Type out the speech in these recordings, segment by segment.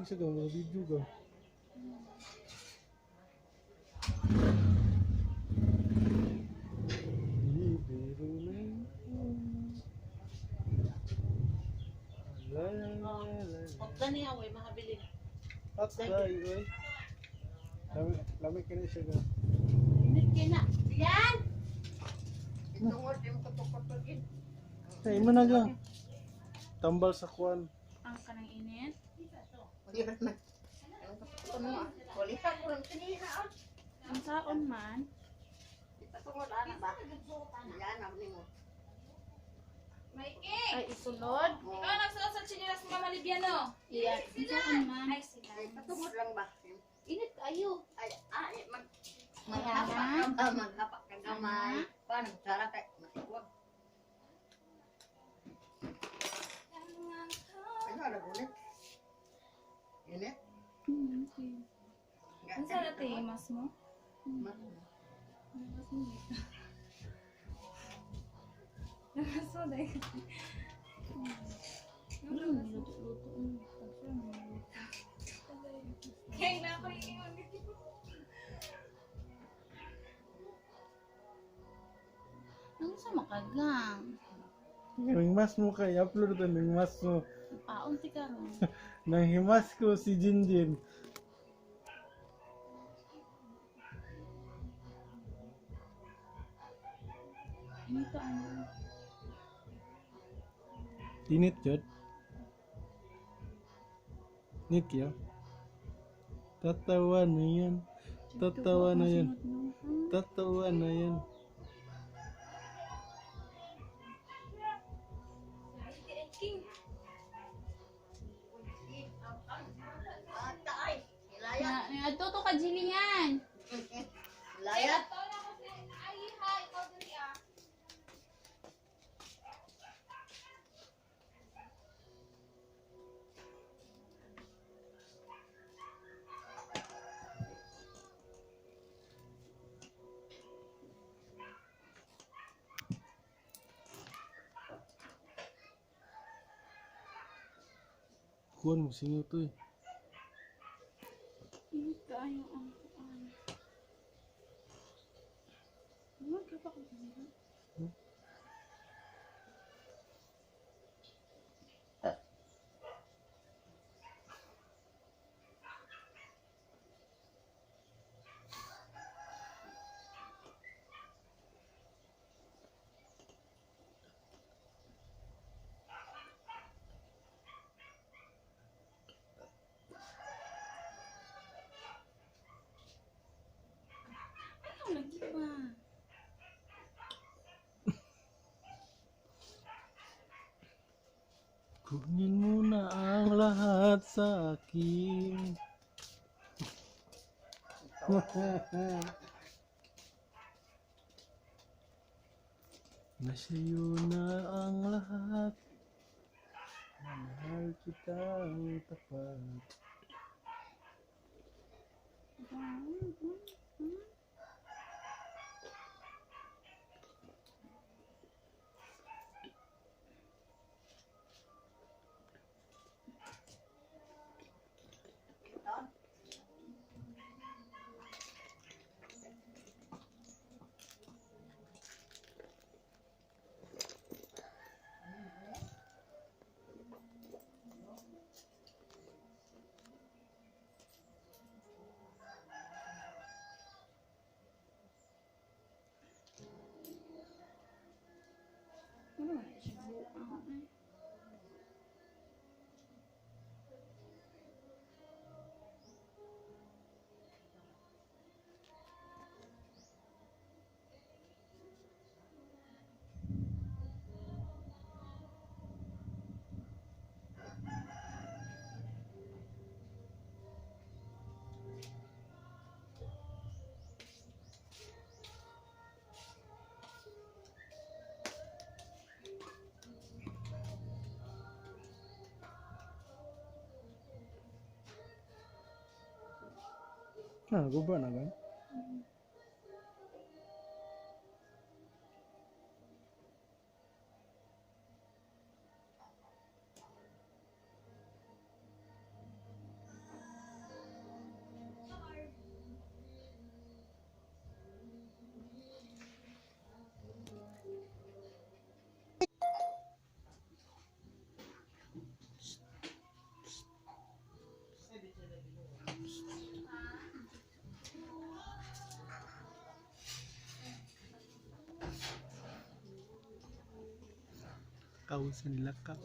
sa mga video ka. Biro na yun. La la la la. Pagka niya, way mahabilin. At tayo eh. Lamig ka na siya ka. Init kayo na. Yan! Itungod yung kutok-kutokin. Ay, mo na ka. Tambal sa kwan. Ang kanang init. Walihan na. Yung kutok-kutok mo. Walihan ko lang kanina. Ang saon man. Itungod ana ba? Yan ang mo. Ay, isulod. Ikaw nagsuot sa chinelas ni Mama Libiano. Iyan. Ang saon man. Ay, sila. Itungod lang ba? Init kayo. Ay, Mayaman. maghapak ka gamay. Paano? Sarap kay matiwag. Ano na ulit? Init? Okay. Ang sarap eh, mas mo. Mas mo dito. Mas mo dahil. Luto-luto. Kaya na ako iingon dito. Ang sa makagang. Nanghimas mo kay upload ito, nanghimas mo. Paon ti karon. Nanghimas ko si Jinjin. Ito ano. Init yun. Init yun. Tatawa na yan. Tatawa na yan. Tatawa na yan. Taay! Ilayat! Ato to ka Jillian. Ilayat! Ito na kasi. Ay, hi. Ikaw din ah. Kuhan mo sinyo to eh. Init kaayo ang kuan. Magkapa ko dito. Ano lagi ba? Kunin mo na ang lahat sa akin. Nasa'yo na ang lahat. Mahal kitang tapat. Ano na siya buang eh. Ah, guba na ba? Nilakaw sa nilakaw.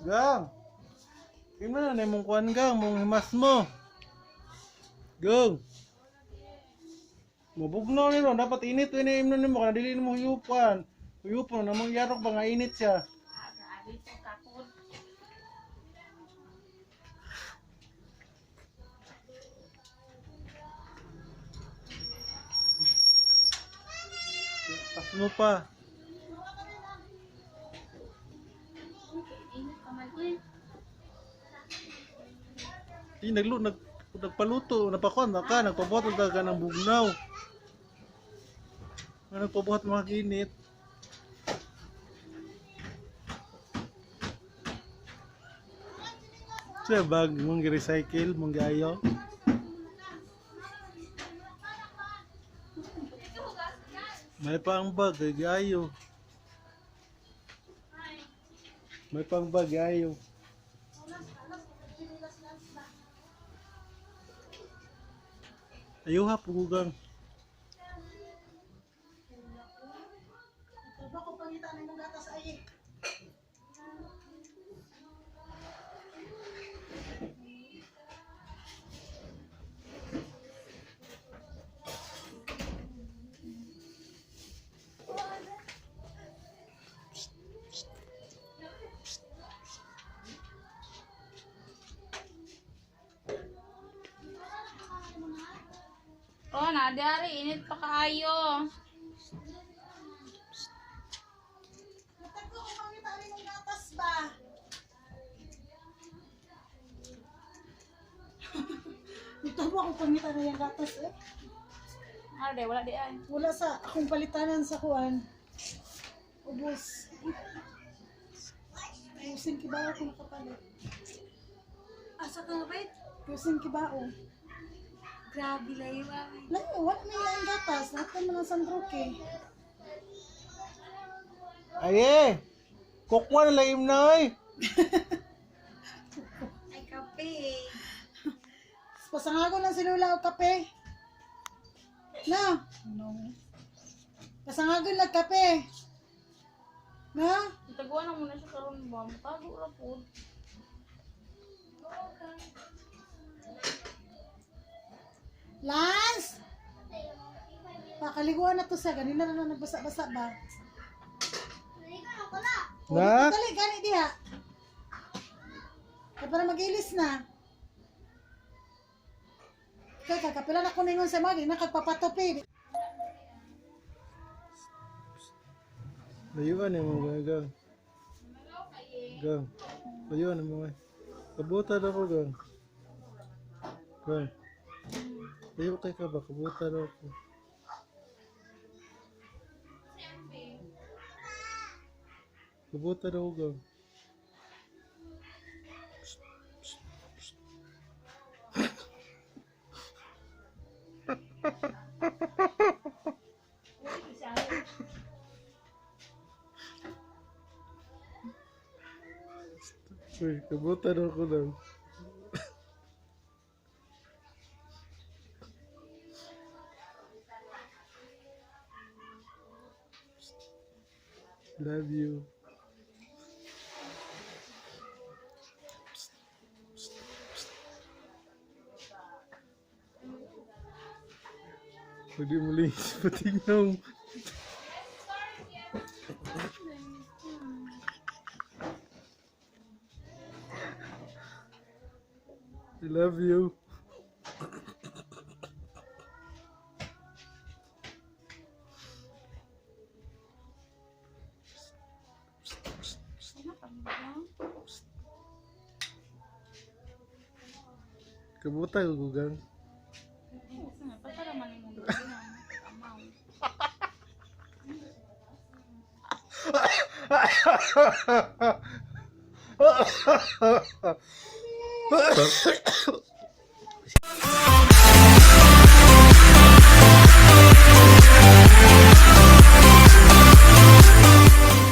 Gang! Tingnan na mong kuhan gang, mong himas mo. Gang! Mabugnaw ni ron, dapat init to ini nimo kana dili mo huyupan. Huyupan na mong yarok ba nga init siya. Grabe po kapon. Tas mo pa. Init ka man eh. Nagpaluto, napakuan na ka, nagpabuhat ka ng bugnaw. Nagpabuhat mga kinit. Siya bag mong recycle mong gayo. May pang bag kay gayo. May pang bag gayo. Ayaw ha, pugugang. Bako pangitan ng gatas ay. Oh, nadari, init pa kaayo. Natago ko pangitan ng gatas ba? Natago ako pangitan ng gatas eh. Ade, wala di ay. Wala sa akong palitanan sa kuan. Ubus. Ubusin kibao ko nakapalit. Asa ka nga ba? Ubusin kibao. Grabe layo ay. Layo, wala na yung gatas. Natin mo ng sandroke. Aye! Kukwa na laim na ay! Ay, kape. Pasangago ng sinula o kape. Na? No. Pasangago ng kape. Na? Itaguan na muna siya karon ba? Tago ra po. Lance! Pakaliguan na to sa ganina na nagbasa-basa ba? Na? Dali, gani diha. Kaya para mag-ilis na. Kaya kapila na kuningon sa mga, di na kagpapatopi. Layuan yung mga gang. Gang. Layuan yung mga. Kabuta na ko gang. Gang. Layo kay ka ba? Kabuta na ako. Kabuta na ako gang. Uy, kabuta na ako lang. Love you. Pwede muli sa patingnaw. I love you. Kabuta ko gugang. Patara man yung mga amaw. Ha ha ha ha.